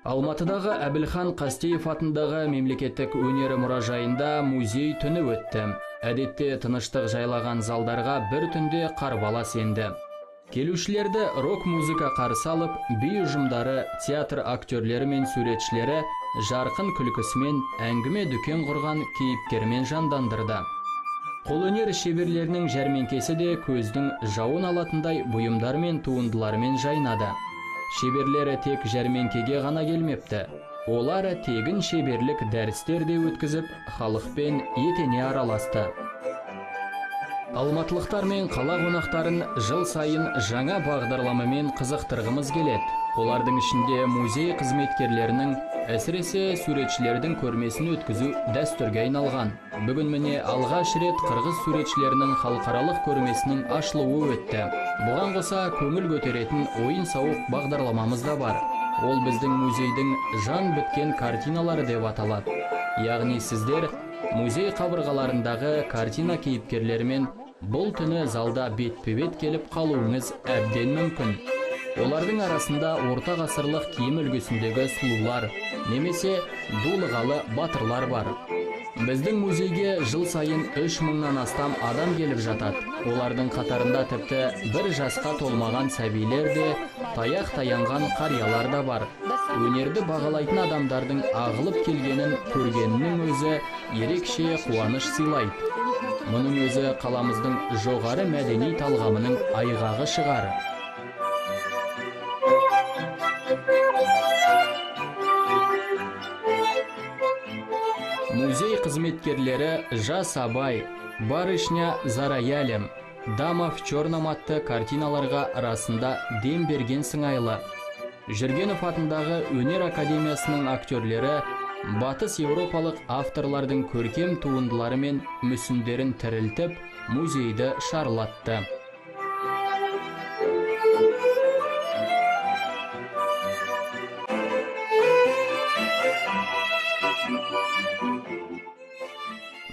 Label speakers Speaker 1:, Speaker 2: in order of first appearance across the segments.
Speaker 1: Алматыдағы Әбілхан Қастеев атындағы мемлекеттік өнер мұражайында музей түні өтті. Әдетте тыныштық жайлаған залдарға бір түнде қарбала сенді. Келушілерді рок-музыка қарсы алып, би ұжымдары, театр актерлері мен суретшілері жарқын күлкісімен әңгіме дүкен құрған кейіпкермен жандандырды. Қолөнер шеберлерінің жәрмеңкесі де көздің жауын алатындай бұйымдар мен туындылармен жайнады. Шеберлері тек жәрмеңкеге ғана келмепті. Олар тегін шеберлік дәрістер де өткізіп, халықпен етене араласты. Алматылықтар мен қала қонақтарын жыл сайын жаңа бағдарламамен қызықтырғымыз келеді. Олардың ішінде музей қызметкерлерінің, әсіресе суретшілердің көрмесін өткізу дәстүрге айналған. Бүгін міне алғаш рет қырғыз суретшілерінің халықаралық көрмесінің ашылуы өтті. Бұған қоса көңіл көтеретін ойын-сауық бағдарламамыз да бар. Ол біздің музейдің жан біткен картиналары деп аталады. Яғни сіздер музей қабырғаларындағы картина кейіпкерлерімен бұл түні залда бетпе-бет келіп қалуыңыз әбден мүмкін. Олардың арасында орта ғасырлық киім үлгісіндегі сұлулар, немесе дулығалы батырлар бар. Біздің музейге жыл сайын 3000-нан астам адам келіп жатады. Олардың қатарында тіпті бір жасқа толмаған сәбилер де, таяқ таянған қариялар да бар. Өнерді бағалайтын адамдардың ағылып келгенін көргенінің өзі ерекше қуаныш сыйлайды. Мұның өзі қаламыздың жоғары мәдени талғамының айғағы шығар. Музей қызметкерлері Жас Абай, Барышня Зараялем, Дама в черном атты картиналарға арасында дем берген сыңайлы. Жүргенов атындағы өнер академиясының актерлері батыс еуропалық авторлардың көркем туындылары мен мүсіндерін тірілтіп, музейді шарлатты.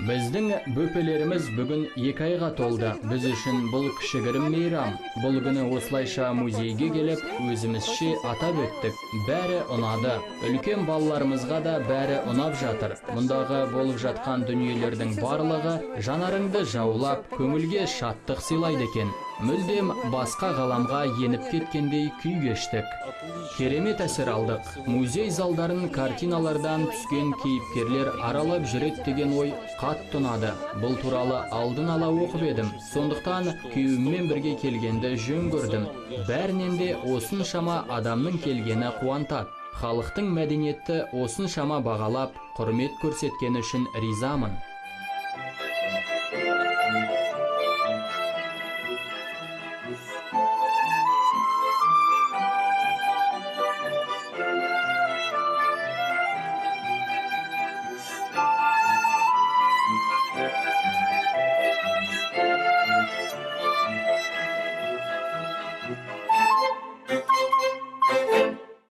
Speaker 1: Біздің бөпелеріміз бүгін 2 айға толды. Біз үшін бұл кішігірім мейрам. Бұл күні осылайша музейге келіп, өзімізше атап өттік. Бәрі ұнады. Үлкен балаларымызға да бәрі ұнап жатыр. Мұндағы болып жатқан дүниелердің барлығы жанарыңды жаулап, көңілге шаттық сыйлайды екен. Мүлдем басқа ғаламға еніп кеткендей күй кештік. Керемет әсер алдық. Музей залдарын картиналардан түскен кейіпкерлер аралап жүреді деген ой қатты ұнады. Бұл туралы алдын ала оқып едім. Сондықтан күйеуіммен бірге келгенді жөн көрдім. Бәрінен де осыншама адамның келгені қуантады. Халықтың мәдениетті осыншама бағалап, құрмет көрсеткені үшін ризамын.